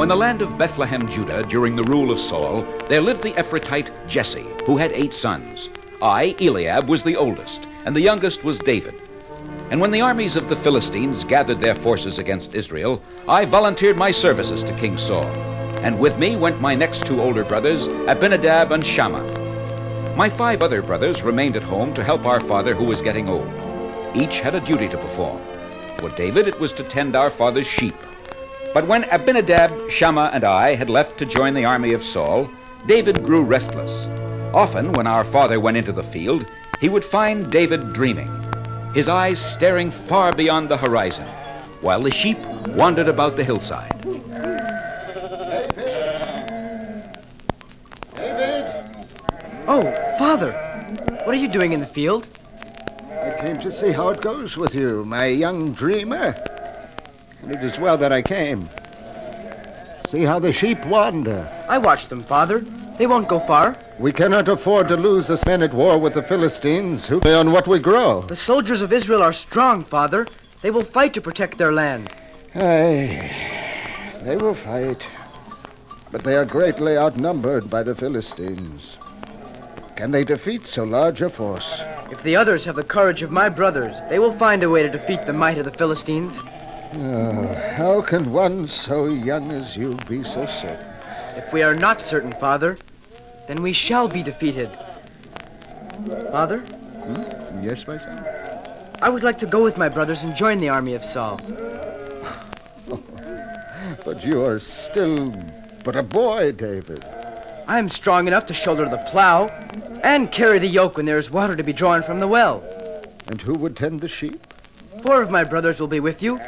in the land of Bethlehem, Judah, during the rule of Saul, there lived the Ephrathite Jesse, who had 8 sons. I, Eliab, was the oldest, and the youngest was David. And when the armies of the Philistines gathered their forces against Israel, I volunteered my services to King Saul. And with me went my next 2 older brothers, Abinadab and Shammah. My 5 other brothers remained at home to help our father, who was getting old. Each had a duty to perform. For David, it was to tend our father's sheep. But when Abinadab, Shammah, and I had left to join the army of Saul, David grew restless. Often, when our father went into the field, he would find David dreaming, his eyes staring far beyond the horizon, while the sheep wandered about the hillside. David! Oh, Father, what are you doing in the field? I came to see how it goes with you, my young dreamer. And it is well that I came. See how the sheep wander. I watched them, Father. They won't go far. We cannot afford to lose us men at war with the Philistines, who play on what we grow. The soldiers of Israel are strong, Father. They will fight to protect their land. Aye, they will fight. But they are greatly outnumbered by the Philistines. Can they defeat so large a force? If the others have the courage of my brothers, they will find a way to defeat the might of the Philistines. Oh, how can one so young as you be so certain? If we are not certain, Father, then we shall be defeated. Father? Yes, my son? I would like to go with my brothers and join the army of Saul. But you are still but a boy, David. I am strong enough to shoulder the plow and carry the yoke when there is water to be drawn from the well. And who would tend the sheep? 4 of my brothers will be with you.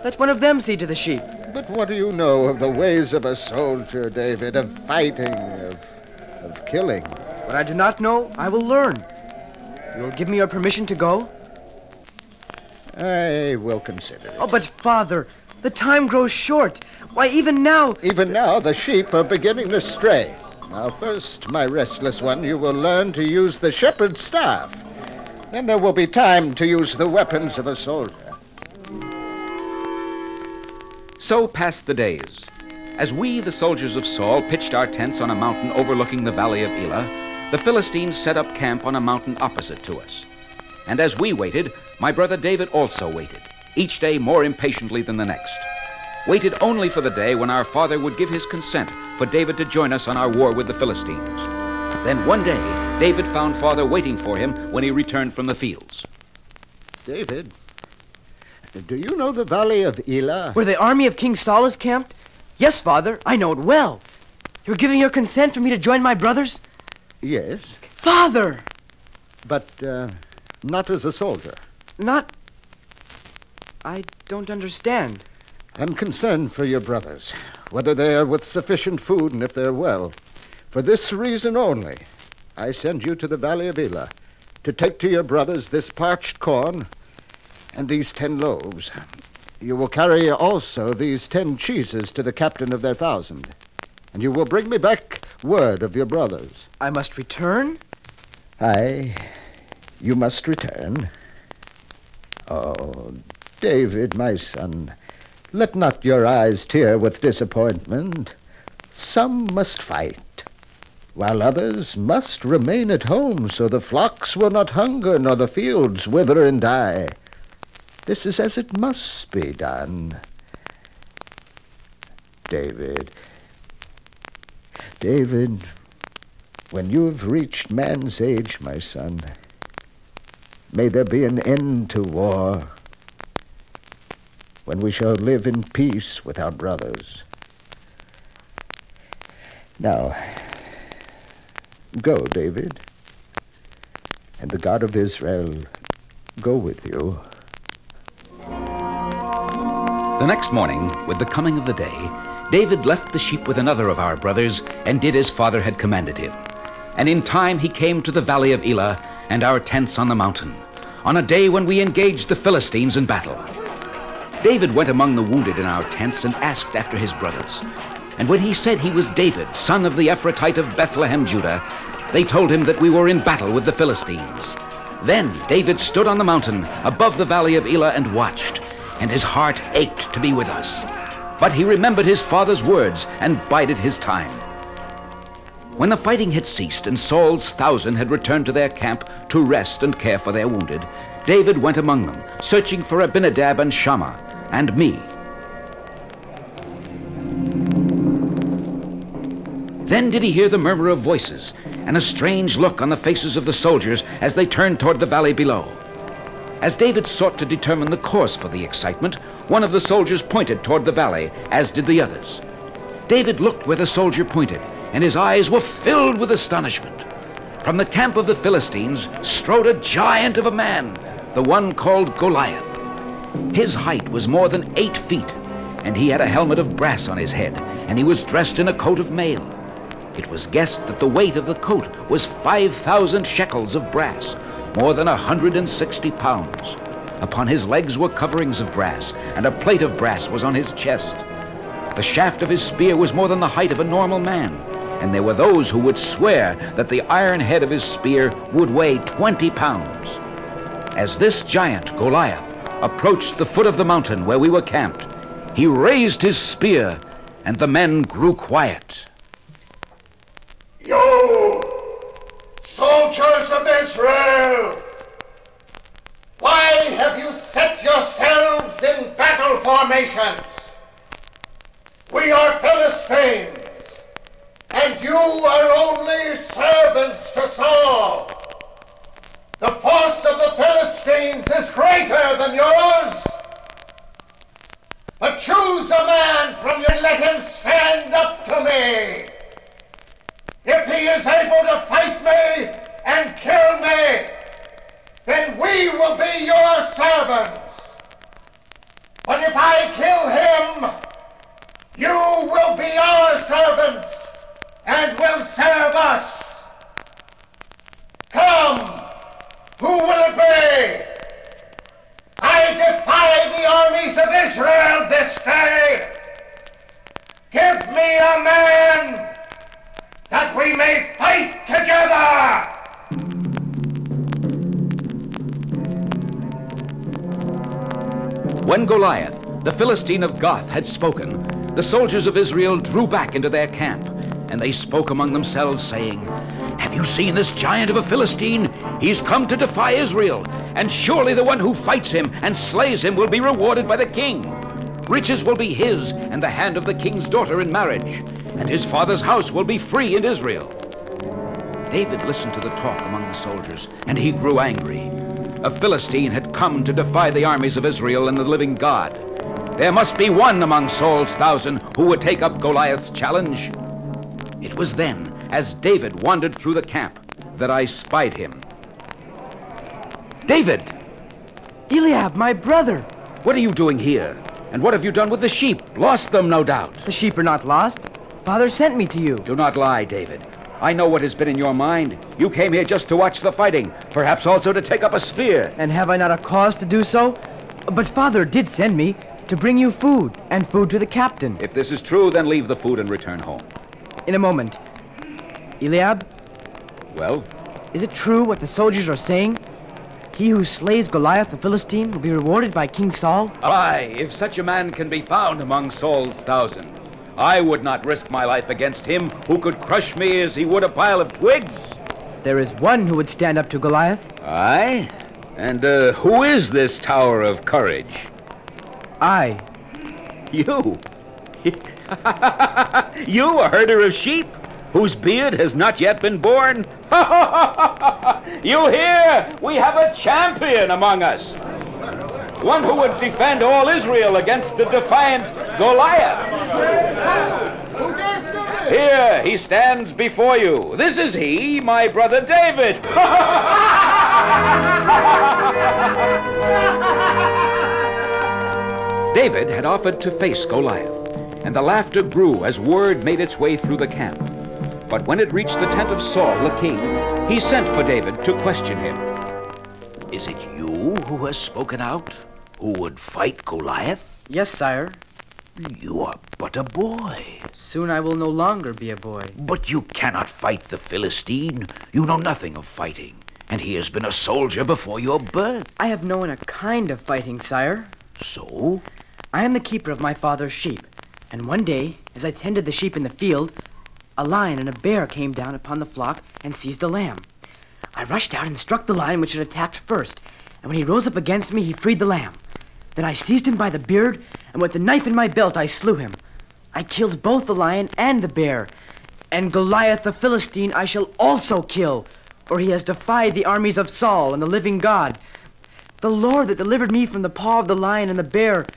Let one of them see to the sheep. But what do you know of the ways of a soldier, David, of fighting, of killing? What I do not know, I will learn. You will give me your permission to go? I will consider it. Oh, but Father, the time grows short. Why, even now... Even now, the sheep are beginning to stray. Now, first, my restless one, you will learn to use the shepherd's staff. Then there will be time to use the weapons of a soldier. So passed the days. As we, the soldiers of Saul, pitched our tents on a mountain overlooking the valley of Elah, the Philistines set up camp on a mountain opposite to us. And as we waited, my brother David also waited, each day more impatiently than the next. Waited only for the day when our father would give his consent for David to join us on our war with the Philistines. Then one day, David found father waiting for him when he returned from the fields. David, do you know the valley of Elah? Where the army of King Saul is camped? Yes, Father, I know it well. You're giving your consent for me to join my brothers? Yes. Father! But, not as a soldier. Not... I don't understand. I'm concerned for your brothers, whether they are with sufficient food and if they're well. For this reason only, I send you to the valley of Elah to take to your brothers this parched corn and these 10 loaves. You will carry also these 10 cheeses to the captain of their 1,000. And you will bring me back word of your brothers. I must return? Aye, you must return. Oh, David, my son, let not your eyes tear with disappointment. Some must fight, while others must remain at home, so the flocks will not hunger nor the fields wither and die. This is as it must be done. David, when you have reached man's age, my son, may there be an end to war, when we shall live in peace with our brothers. Now, go, David, and the God of Israel go with you. The next morning, with the coming of the day, David left the sheep with another of our brothers and did as father had commanded him. And in time he came to the valley of Elah and our tents on the mountain, on a day when we engaged the Philistines in battle. David went among the wounded in our tents and asked after his brothers. And when he said he was David, son of the Ephrathite of Bethlehem, Judah, they told him that we were in battle with the Philistines. Then David stood on the mountain above the valley of Elah and watched, and his heart ached to be with us. But he remembered his father's words and bided his time. When the fighting had ceased and Saul's 1,000 had returned to their camp to rest and care for their wounded, David went among them, searching for Abinadab and Shammah and me. Then did he hear the murmur of voices and a strange look on the faces of the soldiers as they turned toward the valley below. As David sought to determine the cause for the excitement, one of the soldiers pointed toward the valley, as did the others. David looked where the soldier pointed, and his eyes were filled with astonishment. From the camp of the Philistines strode a giant of a man, the one called Goliath. His height was more than 8 feet, and he had a helmet of brass on his head, and he was dressed in a coat of mail. It was guessed that the weight of the coat was 5,000 shekels of brass, more than 160 pounds. Upon his legs were coverings of brass, and a plate of brass was on his chest. The shaft of his spear was more than the height of a normal man, and there were those who would swear that the iron head of his spear would weigh 20 pounds. As this giant, Goliath, approached the foot of the mountain where we were camped, he raised his spear, and the men grew quiet. You, soldiers of Israel, why have you set yourselves in battle formations? We are Philistines, and you are only servants to Saul. The force of the Philistines is greater than yours. But choose a man from you, let him stand up to me. If he is able to fight me and kill me, then we will be your servants. But if I kill him, you will be our servants and will serve us. Come, who will it be? I defy the armies of Israel this day. Give me a man that we may fight together. When Goliath, the Philistine of Gath, had spoken, the soldiers of Israel drew back into their camp, and they spoke among themselves, saying, "Have you seen this giant of a Philistine? He's come to defy Israel, and surely the one who fights him and slays him will be rewarded by the king. Riches will be his, and the hand of the king's daughter in marriage, and his father's house will be free in Israel." David listened to the talk among the soldiers, and he grew angry. A Philistine had come to defy the armies of Israel and the living God. There must be one among Saul's 1,000 who would take up Goliath's challenge. It was then, as David wandered through the camp, that I spied him. David! Eliab, my brother! What are you doing here? And what have you done with the sheep? Lost them, no doubt. The sheep are not lost. Father sent me to you. Do not lie, David. I know what has been in your mind. You came here just to watch the fighting, perhaps also to take up a spear. And have I not a cause to do so? But Father did send me to bring you food, and food to the captain. If this is true, then leave the food and return home. In a moment. Eliab? Well? Is it true what the soldiers are saying? He who slays Goliath the Philistine will be rewarded by King Saul? Aye, if such a man can be found among Saul's 1,000. I would not risk my life against him who could crush me as he would a pile of twigs. There is one who would stand up to Goliath. Aye? And who is this tower of courage? I. You? You, a herder of sheep, whose beard has not yet been born? You hear? We have a champion among us. One who would defend all Israel against the defiant Goliath. Here, he stands before you. This is he, my brother David. David had offered to face Goliath, and the laughter grew as word made its way through the camp. But when it reached the tent of Saul, the king, he sent for David to question him. Is it you who has spoken out, who would fight Goliath? Yes, sire. You are but a boy. Soon I will no longer be a boy. But you cannot fight the Philistine. You know nothing of fighting, and he has been a soldier before your birth. I have known a kind of fighting, sire. So? I am the keeper of my father's sheep, And one day, as I tended the sheep in the field, a lion and a bear came down upon the flock and seized the lamb. I rushed out and struck the lion which had attacked first, and when he rose up against me, he freed the lamb. Then I seized him by the beard, and with the knife in my belt, I slew him. I killed both the lion and the bear, and Goliath the Philistine I shall also kill, for he has defied the armies of Saul and the living God. The Lord that delivered me from the paw of the lion and the bear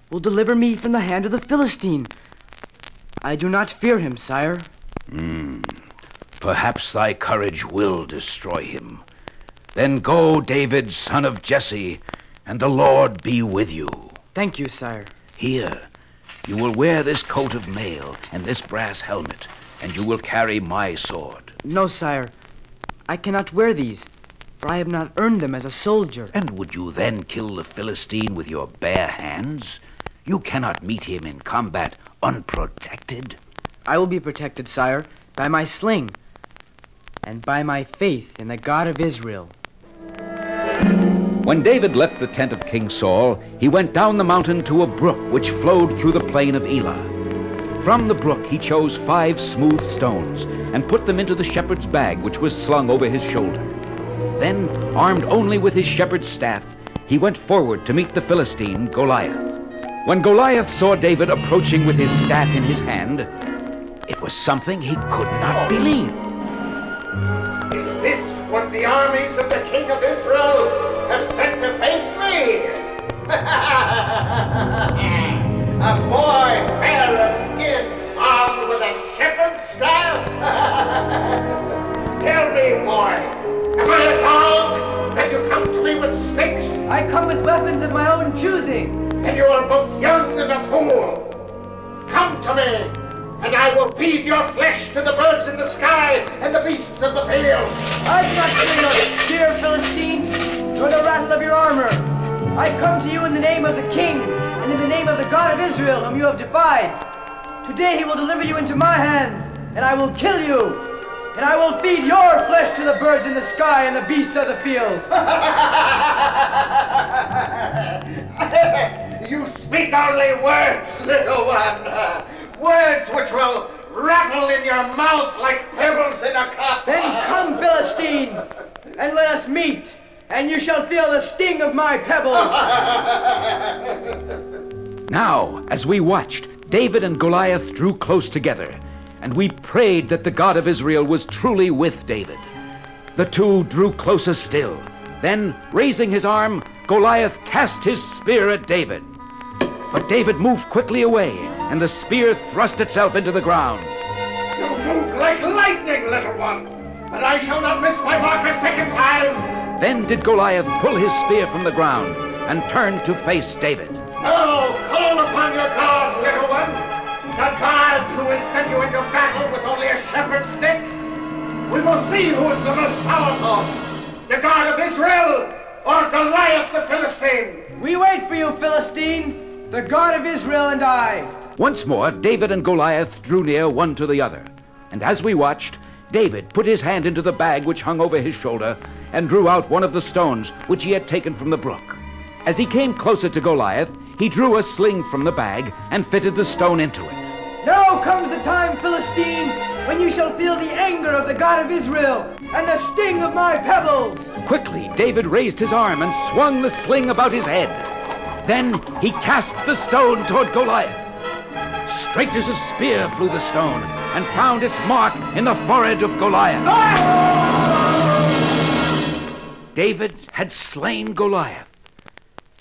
will deliver me from the hand of the Philistine. I do not fear him, sire. Perhaps thy courage will destroy him. Then go, David, son of Jesse, and the Lord be with you. Thank you, sire. Here, you will wear this coat of mail and this brass helmet, and you will carry my sword. No, sire. I cannot wear these, for I have not earned them as a soldier. And would you then kill the Philistine with your bare hands? You cannot meet him in combat unprotected. I will be protected, sire, by my sling, and by my faith in the God of Israel. When David left the tent of King Saul, he went down the mountain to a brook which flowed through the plain of Elah. From the brook he chose 5 smooth stones and put them into the shepherd's bag which was slung over his shoulder. Then, armed only with his shepherd's staff, he went forward to meet the Philistine, Goliath. When Goliath saw David approaching with his staff in his hand, it was something he could not believe. Is this what the armies of the king of Israel have sent to face me? A boy fair of skin, armed with a shepherd's staff? Tell me, boy, am I a dog that you come to me with sticks? I come with weapons of my own choosing. And you are both young and a fool. Come to me, and I will feed your flesh to the birds in the sky and the beasts of the field. I do not fear your spear, Philistine, nor the rattle of your armor. I come to you in the name of the king and in the name of the God of Israel, whom you have defied. Today he will deliver you into my hands, and I will kill you, and I will feed your flesh to the birds in the sky and the beasts of the field. You speak only words, little one. Words which will rattle in your mouth like pebbles in a cup. Then come, Philistine, and let us meet, and you shall feel the sting of my pebbles. Now, as we watched, David and Goliath drew close together, and we prayed that the God of Israel was truly with David. The two drew closer still. Then, raising his arm, Goliath cast his spear at David. But David moved quickly away, and the spear thrust itself into the ground. You move like lightning, little one, but I shall not miss my mark a second time. Then did Goliath pull his spear from the ground and turn to face David. Now, call upon your God, little one. The God who will send you into battle with only a shepherd's stick. We will see who is the most powerful, the God of Israel or Goliath the Philistine. We wait for you, Philistine, the God of Israel and I. Once more, David and Goliath drew near one to the other. And as we watched, David put his hand into the bag which hung over his shoulder and drew out one of the stones which he had taken from the brook. As he came closer to Goliath, he drew a sling from the bag and fitted the stone into it. Now comes the time, Philistine, when you shall feel the anger of the God of Israel and the sting of my pebbles. Quickly, David raised his arm and swung the sling about his head. Then he cast the stone toward Goliath. Straight as a spear flew the stone and found its mark in the forehead of Goliath. David had slain Goliath.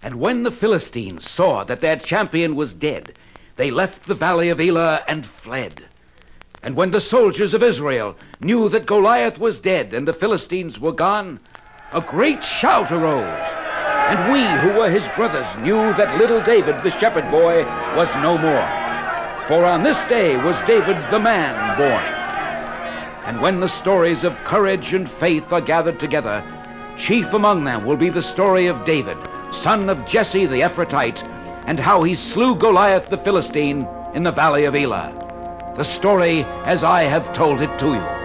And when the Philistines saw that their champion was dead, they left the valley of Elah and fled. And when the soldiers of Israel knew that Goliath was dead and the Philistines were gone, a great shout arose. And we who were his brothers knew that little David, the shepherd boy, was no more. For on this day was David the man born. And when the stories of courage and faith are gathered together, chief among them will be the story of David, son of Jesse the Ephratite, and how he slew Goliath the Philistine in the valley of Elah. The story as I have told it to you.